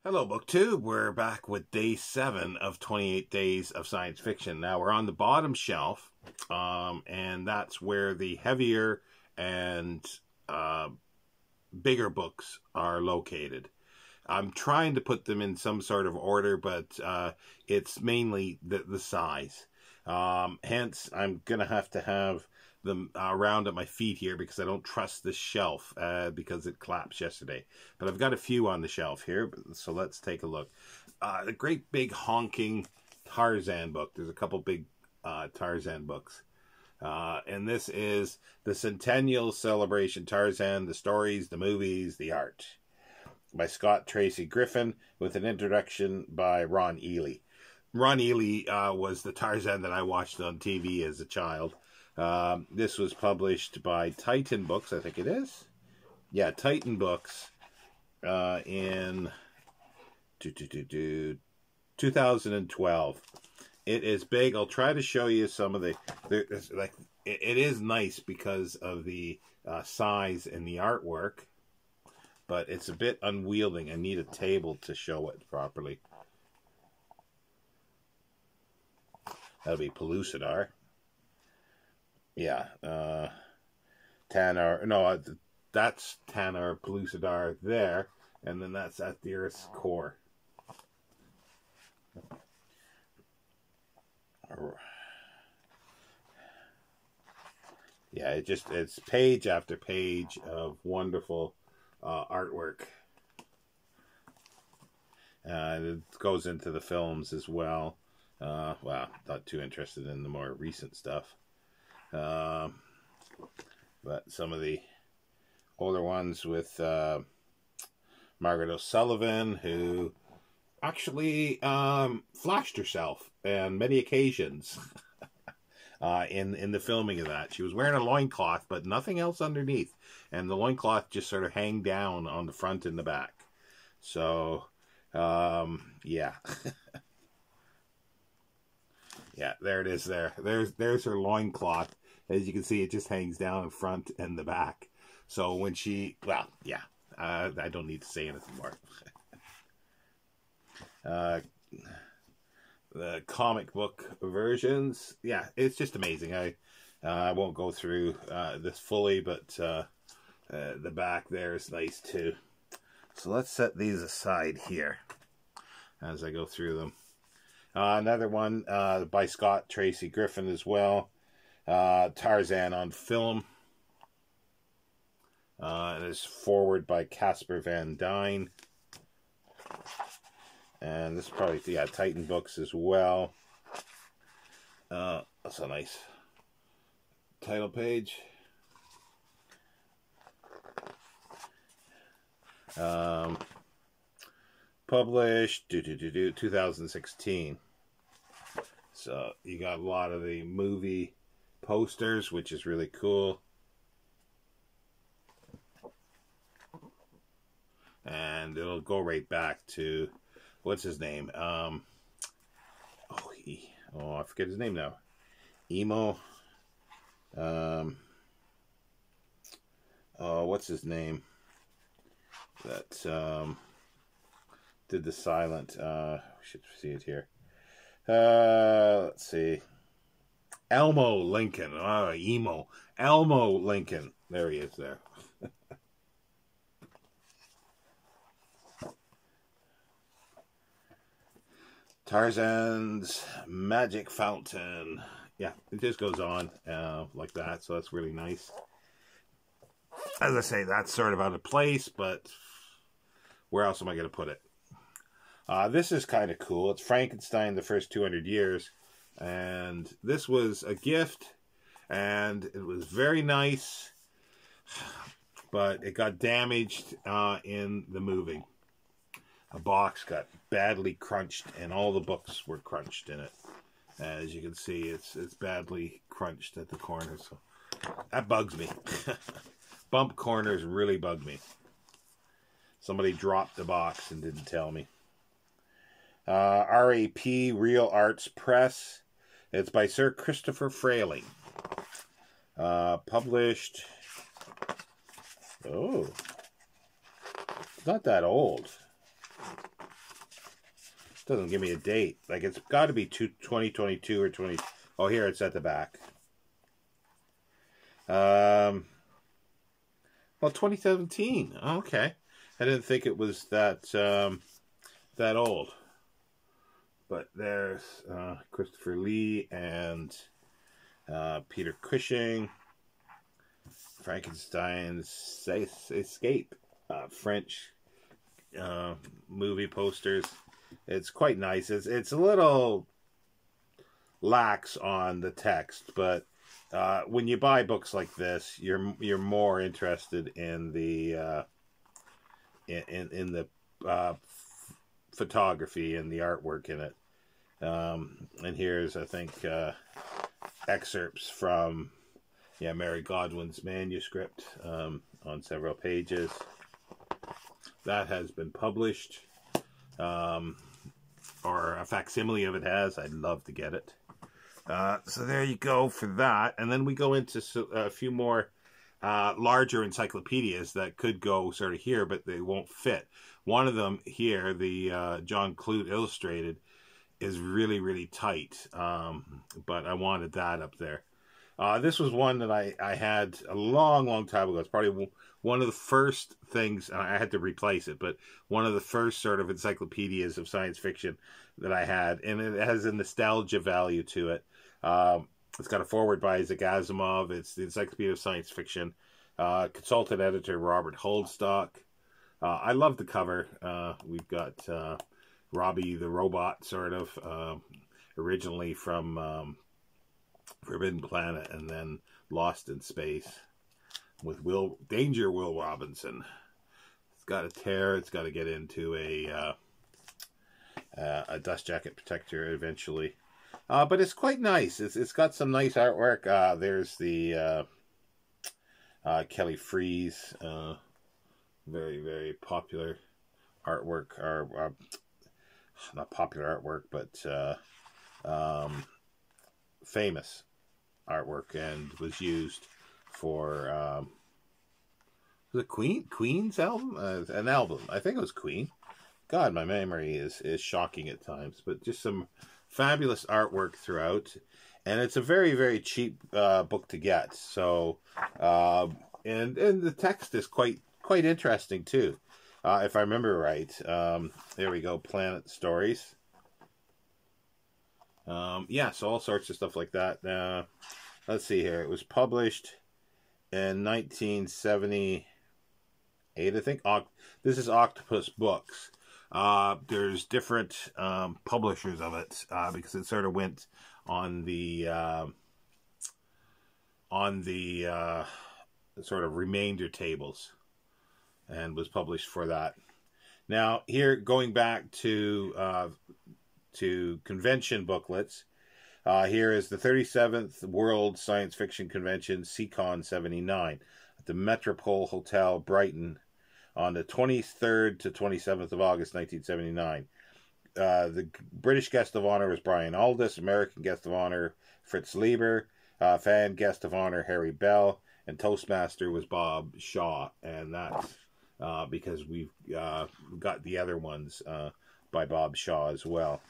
Hello, BookTube. We're back with day 7 of 28 Days of Science Fiction. Now, we're on the bottom shelf, and that's where the heavier and bigger books are located. I'm trying to put them in some sort of order, but it's mainly the size. Hence, I'm going to have them around at my feet here because I don't trust this shelf because it collapsed yesterday. But I've got a few on the shelf here, so let's take a look. A great big honking Tarzan book. There's a couple big Tarzan books. And this is the Centennial Celebration Tarzan, the stories, the movies, the art, by Scott Tracy Griffin, with an introduction by Ron Ely. Ron Ely was the Tarzan that I watched on TV as a child. This was published by Titan Books, I think it is. Yeah, Titan Books in 2012. It is big. I'll try to show you some of it is nice because of the size and the artwork, but it's a bit unwielding. I need a table to show it properly. That'll be Pellucidar. Yeah, Tanner, no, that's Tanner Pellucidar there, and then that's at the Earth's core. Yeah, it's page after page of wonderful artwork. It goes into the films as well. Well, not too interested in the more recent stuff. But some of the older ones with Margaret O'Sullivan, who actually flashed herself on many occasions in the filming of that. She was wearing a loincloth, but nothing else underneath. And the loincloth just sort of hang down on the front and the back. So, yeah. Yeah, there it is there. There's her loincloth. As you can see, it just hangs down in front and the back. So when she, well, yeah, I don't need to say anything more. The comic book versions, yeah, it's just amazing. I won't go through this fully, but the back there is nice too. So let's set these aside here as I go through them. Another one by Scott Tracy Griffin as well. Tarzan on film. It is forward by Casper Van Dyne. And this is probably, yeah, Titan Books as well. That's a nice title page. Published 2016. So you got a lot of the movie posters, which is really cool. And it'll go right back to, what's his name? I forget his name now. What's his name? That did the silent, we should see it here. Let's see. Elmo Lincoln. Elmo Lincoln. There he is there. Tarzan's Magic Fountain. Yeah, it just goes on like that, so that's really nice. As I say, that's sort of out of place, but where else am I going to put it? This is kind of cool. It's Frankenstein, the First 200 Years. And this was a gift, and it was very nice, but it got damaged in the moving. A box got badly crunched, and all the books were crunched in it. As you can see, it's badly crunched at the corner, so that bugs me. Bump corners really bug me. Somebody dropped the box and didn't tell me. RAP, Real Arts Press. It's by Sir Christopher Frayling. Published... Oh. It's not that old. Doesn't give me a date. Like, it's got to be 2022 or 20. Oh, here it's at the back. Well, 2017. Okay, I didn't think it was that that old. But there's Christopher Lee and Peter Cushing, Frankenstein's Escape, French movie posters. It's quite nice. It's a little lax on the text, but when you buy books like this, you're more interested in the in the photography and the artwork in it. And here's, I think, excerpts from Mary Godwin's manuscript on several pages. That has been published, or a facsimile of it has. I'd love to get it. So there you go for that. And then we go into a few more larger encyclopedias that could go sort of here, but they won't fit. One of them here, the John Clute Illustrated, is really, really tight, but I wanted that up there. This was one that I had a long time ago. It's probably one of the first things, and I had to replace it, but one of the first sort of encyclopedias of science fiction that I had, and it has a nostalgia value to it. It's got a foreword by Isaac Asimov. It's the Encyclopedia of Science Fiction. Consultant editor Robert Holdstock. I love the cover. We've got Robbie the robot, sort of, originally from Forbidden Planet and then Lost in Space with Will Robinson. It's got a tear. It's got to get into a dust jacket protector eventually. But it's quite nice. It's got some nice artwork. There's the Kelly Freas, very, very popular artwork, or not popular artwork, but famous artwork, and was used for was it Queen's album? An album. I think it was Queen. God, my memory is shocking at times, but just some fabulous artwork throughout, and it's a very, very cheap book to get. So, and the text is quite interesting too, if I remember right. There we go, Planet Stories. Yeah, so all sorts of stuff like that. Let's see here. It was published in 1978, I think. This is Octopus Books. There's different publishers of it, because it sort of went on the sort of remainder tables and was published for that. Now, here, going back to convention booklets, here is the 37th World Science Fiction Convention, CCon 79, at the Metropole Hotel, Brighton, on the 23rd to 27th of August, 1979. The British guest of honor was Brian Aldiss, American guest of honor Fritz Lieber, fan guest of honor Harry Bell, and Toastmaster was Bob Shaw. And that's because we've got the other ones by Bob Shaw as well.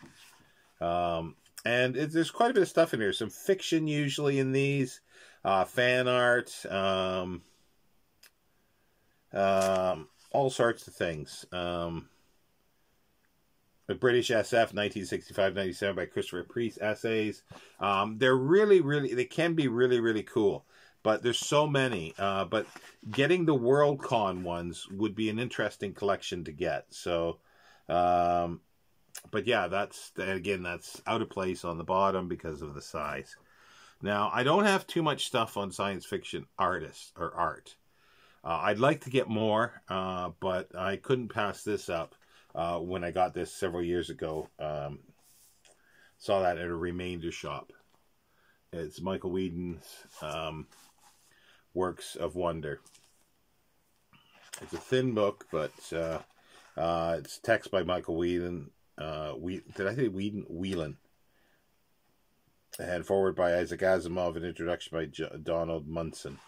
And there's quite a bit of stuff in here. Some fiction usually in these, fan art, all sorts of things. The British SF 1965-97 by Christopher Priest essays. They're really, they can be really cool. But there's so many. But getting the Worldcon ones would be an interesting collection to get. So, but yeah, that's out of place on the bottom because of the size. Now, I don't have too much stuff on science fiction artists or art. I'd like to get more, but I couldn't pass this up when I got this several years ago. Saw that at a remainder shop. It's Michael Whedon's Works of Wonder. It's a thin book, but it's text by Michael Whedon. Did I say Whedon? Whelan. And forward by Isaac Asimov, and introduction by Donald Munson.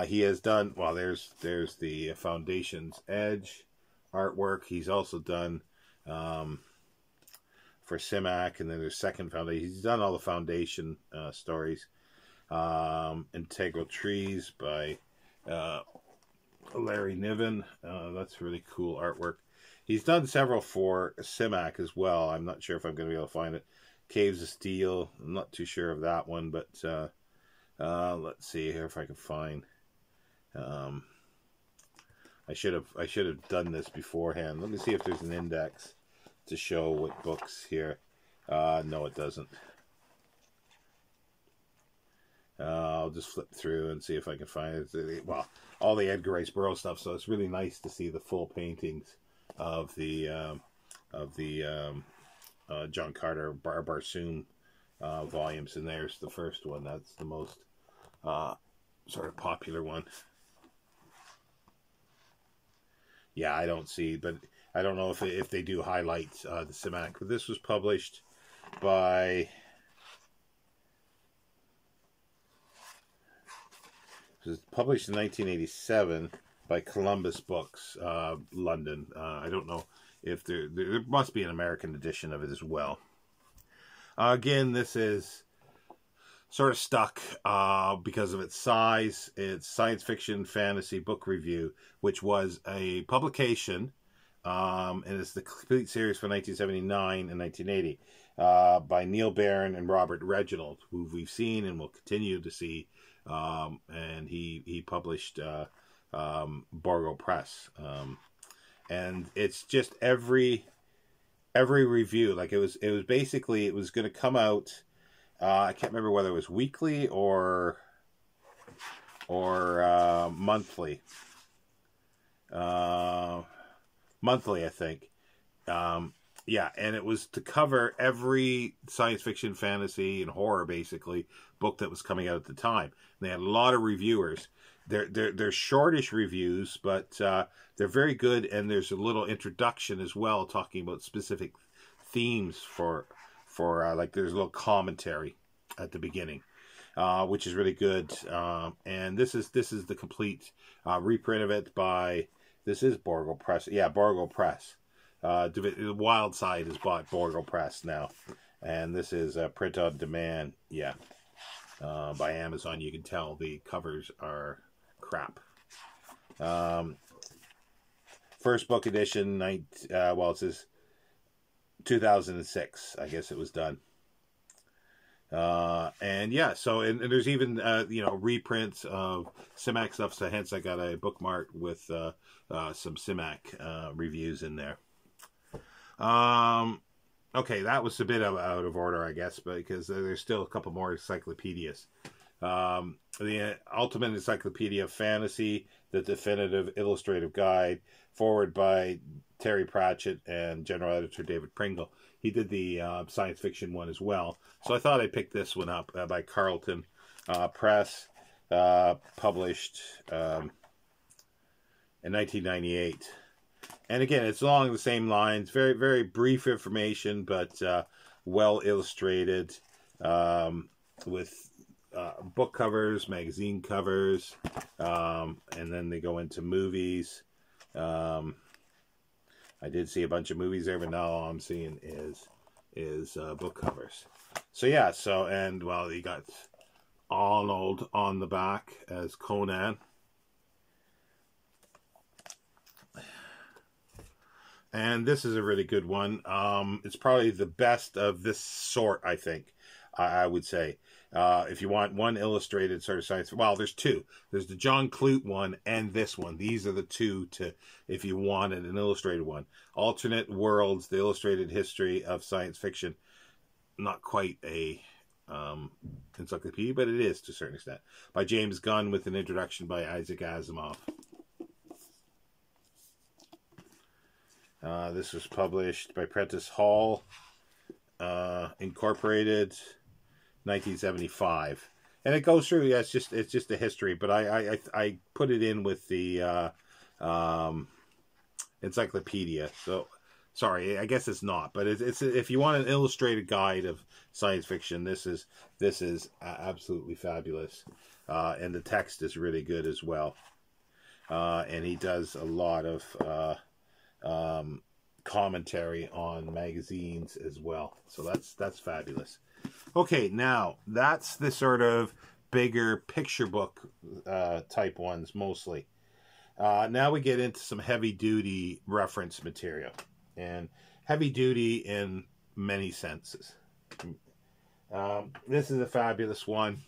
He has done, well, there's the Foundation's Edge artwork. He's also done for Simak, and then there's second foundation. He's done all the foundation stories. Integral Trees by Larry Niven. That's really cool artwork. He's done several for Simak as well. I'm not sure if I'm going to be able to find it. Caves of Steel. I'm not too sure of that one, but let's see here if I can find. I should have done this beforehand. Let me see if there's an index to show what books here. No, it doesn't. I'll just flip through and see if I can find it. Well, all the Edgar Rice Burroughs stuff, so it's really nice to see the full paintings of the John Carter Barsoom volumes. And there's the first one. That's the most sort of popular one. Yeah, I don't see, but I don't know if they do highlight the Simak. But this was published by... It was published in 1987 by Columbus Books, London. I don't know if there must be an American edition of it as well. Again, this is sort of stuck because of its size. It's Science Fiction Fantasy Book Review, which was a publication, and it's the complete series for 1979 and 1980 by Neil Barron and Robert Reginald, who we've seen and will continue to see. And he published Borgo Press, and it's just every review. Like it was basically, it was going to come out. I can't remember whether it was weekly or monthly. Monthly, I think. Yeah, and it was to cover every science fiction, fantasy, and horror, basically, book that was coming out at the time. And they had a lot of reviewers. They're shortish reviews, but they're very good, and there's a little introduction as well, talking about specific themes for like there's a little commentary at the beginning, which is really good. And this is the complete reprint of it by, this is Borgo Press. Yeah, Borgo Press. Wild Side has bought Borgo Press now, and this is print on demand. Yeah, by Amazon. You can tell the covers are crap. First book edition, well, it says 2006. I guess it was done. And yeah, so and there's even reprints of Simak stuff. So hence I got a bookmark with some Simak reviews in there. Okay, that was a bit out of order, I guess, because there's still a couple more encyclopedias. The Ultimate Encyclopedia of Fantasy, the Definitive Illustrative Guide, forward by Terry Pratchett and General Editor David Pringle. He did the science fiction one as well. So I thought I'd pick this one up by Carlton Press, published in 1998. And again, it's along the same lines. Very, very brief information, but well illustrated, with book covers, magazine covers, and then they go into movies. I did see a bunch of movies there, but now all I'm seeing is book covers. So yeah, and well, you got Arnold on the back as Conan. And this is a really good one. It's probably the best of this sort, I think, I would say. If you want one illustrated sort of science, well, there's two. There's the John Clute one and this one. These are the two if you wanted an illustrated one. Alternate Worlds, the Illustrated History of Science Fiction. Not quite a encyclopedia, but it is to a certain extent. By James Gunn with an introduction by Isaac Asimov. This was published by Prentice Hall, Incorporated, 1975, and it goes through. Yeah, it's just a history, but I put it in with the encyclopedia. So sorry, I guess it's not, but it's if you want an illustrated guide of science fiction, this is absolutely fabulous, and the text is really good as well, and he does a lot of commentary on magazines as well. So that's fabulous. Okay, now that's the sort of bigger picture book type ones mostly. Now we get into some heavy duty reference material, and heavy duty in many senses. This is a fabulous one.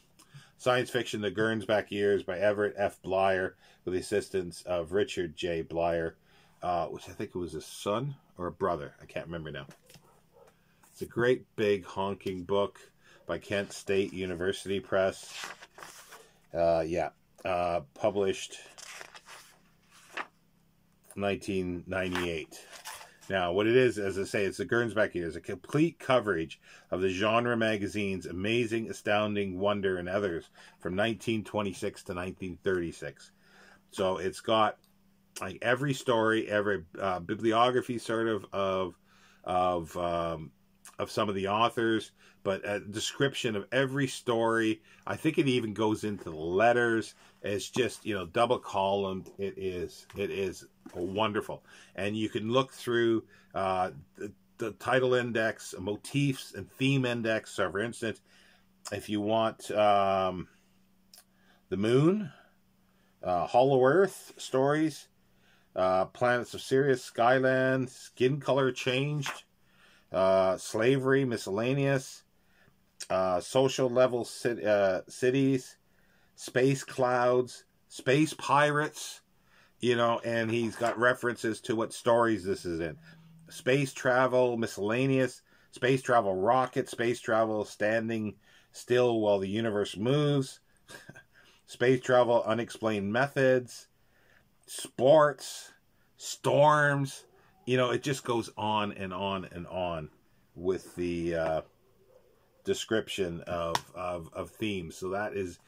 Science Fiction: The Gernsback Years by Everett F. Blyer, with the assistance of Richard J. Blyer, which I think it was a son or a brother. I can't remember now. It's a great big honking book by Kent State University Press. Published 1998. Now, what it is, as I say, it's the Gernsback Years, a complete coverage of the genre magazines Amazing, Astounding, Wonder, and others from 1926 to 1936. So it's got like every story, every bibliography sort of some of the authors, but a description of every story. I think it even goes into the letters. It's just, double columned. It is wonderful. And you can look through the title index, motifs, and theme index. So, for instance, if you want the moon, Hollow Earth stories, Planets of Sirius, Skyland, Skin Color Changed, Slavery, Miscellaneous, Social Level Cities, Space Clouds, Space Pirates, and he's got references to what stories this is in. Space Travel, Miscellaneous, Space Travel Rocket, Space Travel Standing Still While the Universe Moves, Space Travel Unexplained Methods, Sports, Storms. It just goes on and on and on with the description of themes. So that is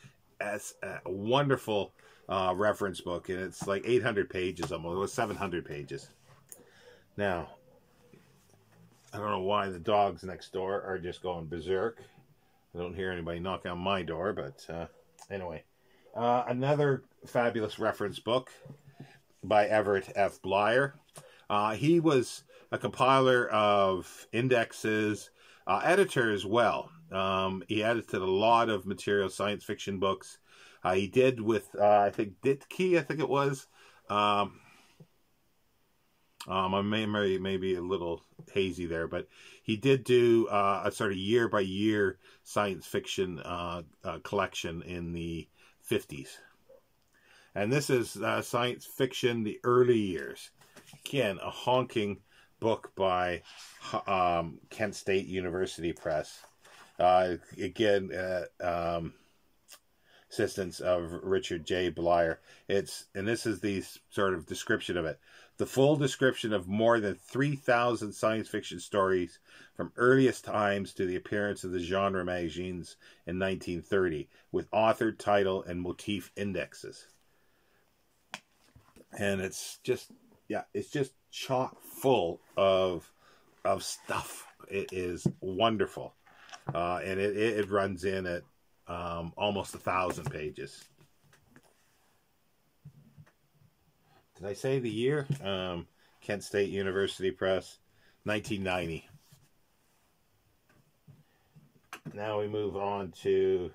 a wonderful reference book, and it's like 800 pages almost. It was 700 pages. Now, I don't know why the dogs next door are just going berserk. I don't hear anybody knocking on my door, but anyway. Another fabulous reference book by Everett F. Blyer. He was a compiler of indexes, editor as well. He edited a lot of material science fiction books. He did with, I think, Ditke, I think it was. My memory may be a little hazy there, but he did do a sort of year-by-year science fiction collection in the 50s. And this is science fiction, the early years. Again, a honking book by Kent State University Press. Assistance of Richard J. Blyer. And this is the sort of description of it. The full description of more than 3,000 science fiction stories from earliest times to the appearance of the genre magazines in 1930, with author, title, and motif indexes. And it's just chock full of stuff. It is wonderful. And it runs in at almost 1,000 pages. Did I say the year? Kent State University Press, 1990. Now we move on to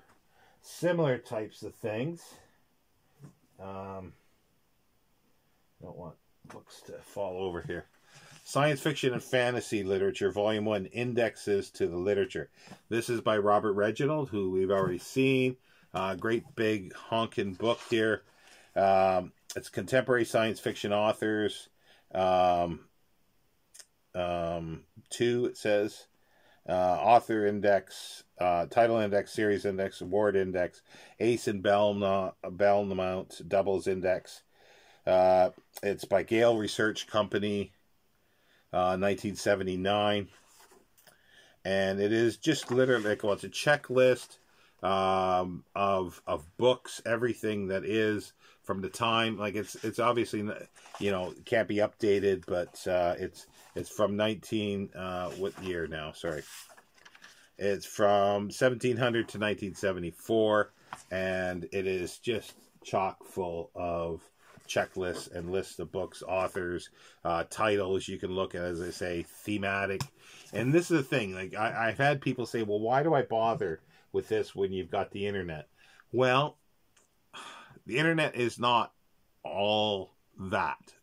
similar types of things. Don't want books to fall over here. Science Fiction and Fantasy Literature, Volume 1, Indexes to the Literature. This is by Robert Reginald, who we've already seen. Great big honking book here. It's contemporary science fiction authors. 2, it says. Author index, title index, series index, award index, Ace and Belmont doubles index. It's by Gale Research Company, 1979. And it is just literally, it's a checklist of books, everything that is from the time, it's obviously, can't be updated, but it's from what year now? Sorry. It's from 1700 to 1974, and it is just chock full of checklists and lists of books, authors, titles. You can look at, as I say, thematic. And this is the thing. Like I've had people say, well, why do I bother with this when you've got the internet? Well, the internet is not all that.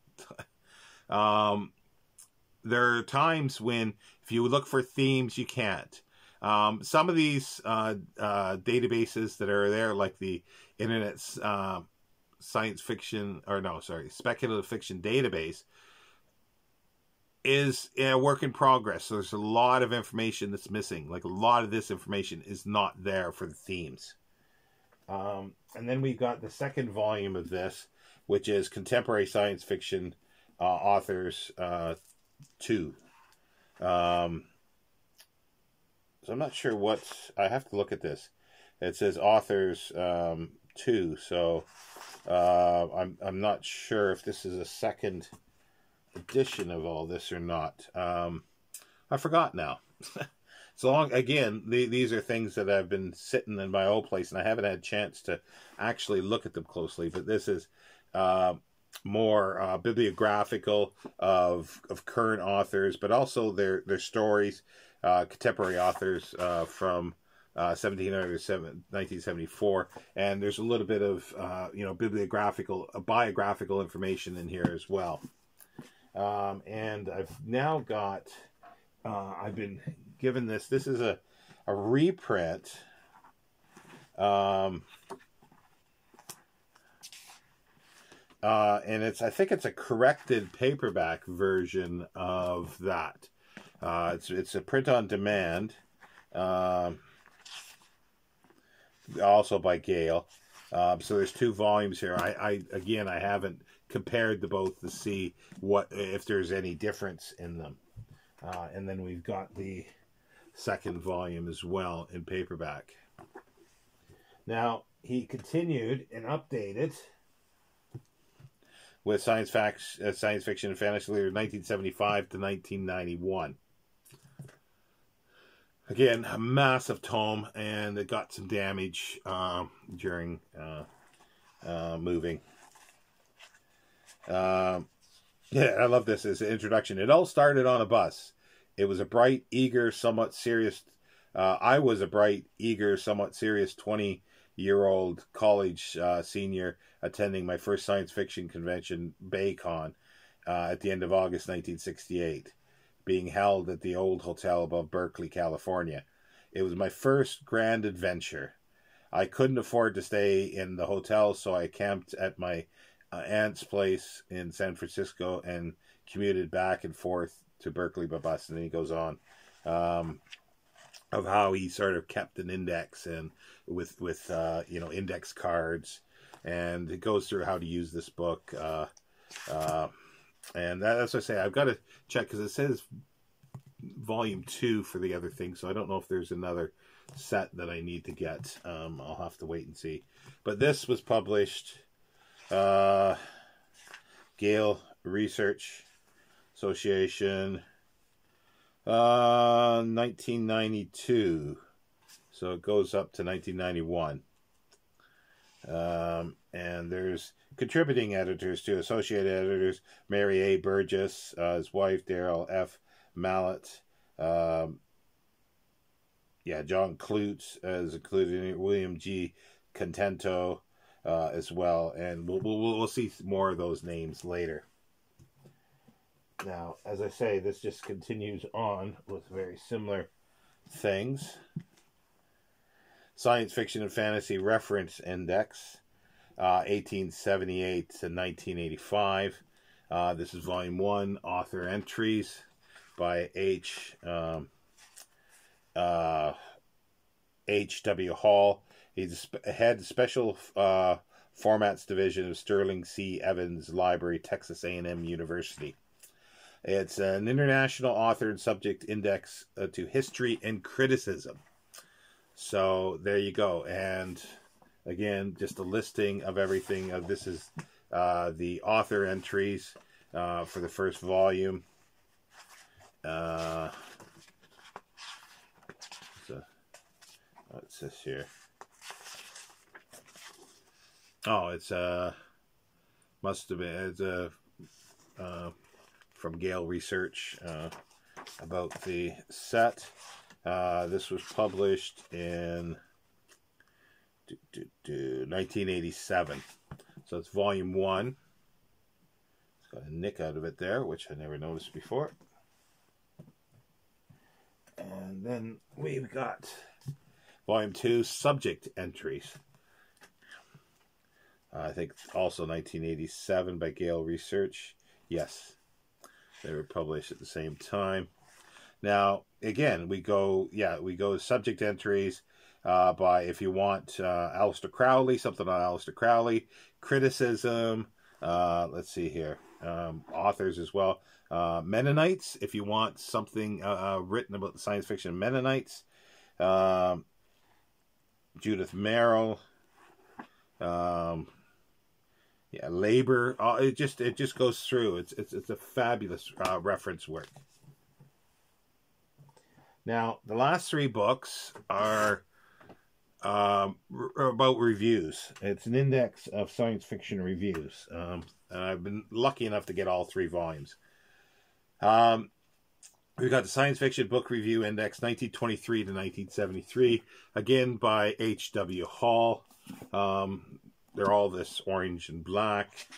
There are times when if you look for themes, you can't. Some of these databases that are there, like the Internet's science fiction, or no, sorry, speculative fiction database, is a work in progress. So there's a lot of information that's missing. Like a lot of this information is not there for the themes. And then we've got the second volume of this, which is Contemporary Science Fiction Authors 2. So I'm not sure what, I have to look at this. It says Authors 2, so I'm not sure if this is a second edition of all this or not. I forgot now. So long, again, these are things that I've been sitting in my old place, and I haven't had a chance to actually look at them closely. But this is more bibliographical of current authors, but also their stories, contemporary authors from 1700 to 1974, and there's a little bit of biographical information in here as well. And I've now got I've been given this. This is a reprint. And I think it's a corrected paperback version of that. It's a print on demand, also by Gale. So there's 2 volumes here. I haven't compared the both to see if there's any difference in them. And then we've got the second volume as well in paperback. Now he continued and updated with science fiction and fantasy leader 1975 to 1991. Again, a massive tome, and it got some damage during moving. Yeah, I love this as an introduction. It all started on a bus. It was a bright, eager, somewhat serious. I was a bright, eager, somewhat serious 20-year-old college senior attending my first science fiction convention, BayCon, at the end of August 1968, being held at the old hotel above Berkeley, California. It was my first grand adventure. I couldn't afford to stay in the hotel, so I camped at my aunt's place in San Francisco and commuted back and forth to Berkeley by bus. And then he goes on of how he sort of kept an index and with index cards, and it goes through how to use this book. And that's what I say. I've got to check because it says volume 2 for the other thing, so I don't know if there's another set that I need to get. I'll have to wait and see. But this was published Gale Research Association 1992, so it goes up to 1991. And there's contributing editors to associate editors: Mary A. Burgess, his wife Daryl F. Mallet, John Klutz is included, William G. Contento as well, and we'll see more of those names later. Now, as I say, this just continues on with very similar things. Science Fiction and Fantasy Reference Index, 1878 to 1985. This is Volume 1, author entries by H.W. Hall. He's head special formats division of Sterling C. Evans Library, Texas A&M University. It's an international author and subject index to history and criticism. So there you go. And again, just a listing of everything. This is the author entries for the first volume. So what's this here? Oh, it's Must have been from Gale Research about the set. This was published in 1987. So it's volume 1. It's got a nick out of it there, which I never noticed before. And then we've got volume 2, subject entries. I think also 1987 by Gale Research. Yes, they were published at the same time. Now, again, we go subject entries by, if you want, Aleister Crowley, something on Aleister Crowley, criticism, let's see here, authors as well, Mennonites, if you want something written about the science fiction Mennonites, Judith Merrill, labor. It just goes through. It's a fabulous reference work. Now, the last 3 books are about reviews. It's an index of science fiction reviews, and I've been lucky enough to get all 3 volumes. We've got the Science Fiction Book Review Index, 1923 to 1973, again by H.W. Hall. They're all this orange and black.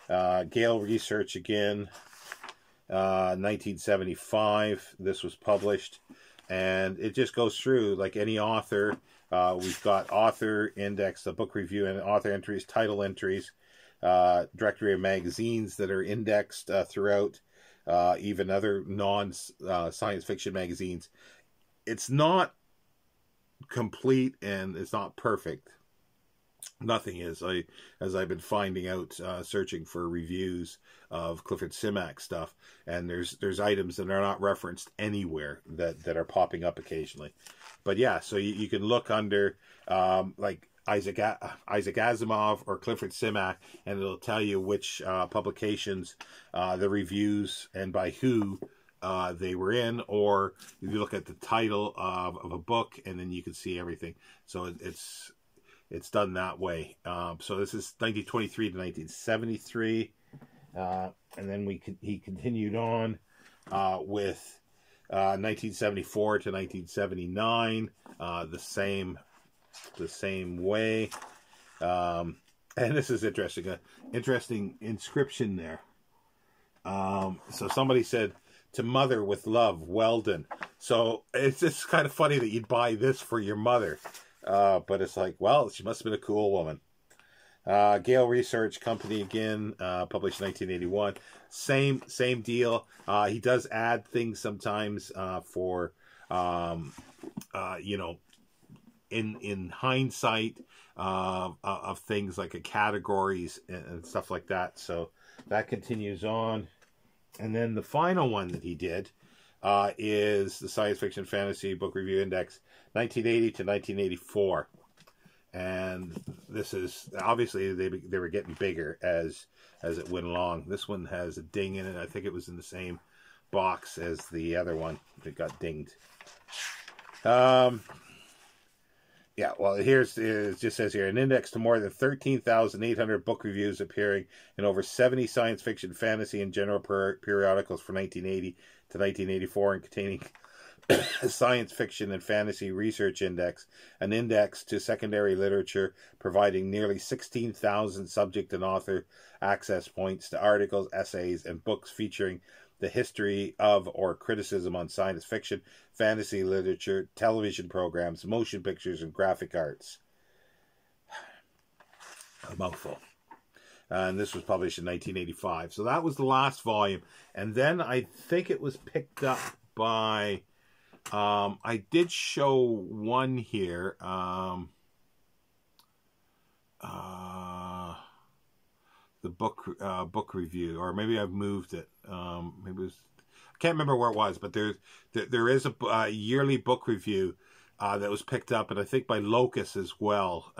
Gale Research again, 1975. This was published, and it just goes through like any author. We've got author index, the book review, and author entries, title entries, directory of magazines that are indexed throughout, even other non-science fiction magazines. It's not complete and it's not perfect. Nothing is. As I've been finding out, searching for reviews of Clifford Simak stuff, and there's items that are not referenced anywhere that are popping up occasionally. But yeah, so you can look under like Isaac Asimov or Clifford Simak, and it'll tell you which publications, the reviews, and by who they were in, or if you look at the title of a book, and then you can see everything. So it's done that way. So this is 1923 to 1973, and then he continued on with 1974 to 1979, the same way. And this is interesting. Interesting inscription there. So somebody said, "To mother with love, Weldon." So it's just kind of funny that you'd buy this for your mother. But it's like, well, she must have been a cool woman. Gale Research Company again, published 1981. Same deal. He does add things sometimes for, in hindsight of things like categories and stuff like that. So that continues on. And then the final one that he did is the Science Fiction Fantasy Book Review Index, 1980 to 1984. And this is, obviously, they were getting bigger as it went along. This one has a ding in it. I think it was in the same box as the other one that got dinged. Yeah, well, it just says here, an index to more than 13,800 book reviews appearing in over 70 science fiction, fantasy, and general periodicals for 1980 to 1984, and containing a science fiction and fantasy research index, an index to secondary literature, providing nearly 16,000 subject and author access points to articles, essays, and books featuring the history of or criticism on science fiction, fantasy literature, television programs, motion pictures, and graphic arts. A mouthful. And this was published in 1985. So that was the last volume. And then I think it was picked up by... I did show one here. The book review, or maybe I've moved it. Maybe it was, I can't remember where it was, but there is a yearly book review that was picked up, and I think by Locus as well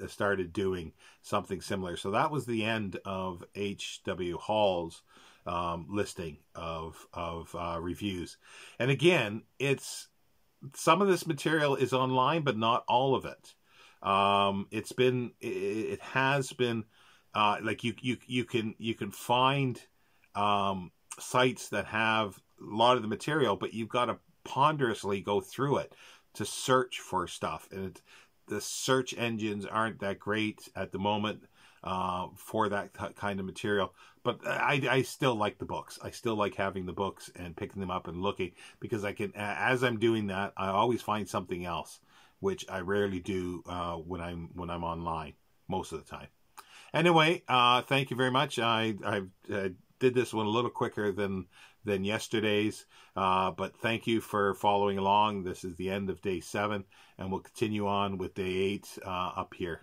started doing something similar. So that was the end of H.W. Hall's listing of reviews. And again, some of this material is online, but not all of it. It has been like you can find sites that have a lot of the material, but you've got to ponderously go through it to search for stuff, and the search engines aren't that great at the moment for that kind of material. But I still like the books. I still like having the books and picking them up and looking, because I can, as I'm doing that, I always find something else, which I rarely do when I'm online most of the time. Anyway, thank you very much. I did this one a little quicker than yesterday's, but thank you for following along. This is the end of day 7, and we'll continue on with day 8 up here.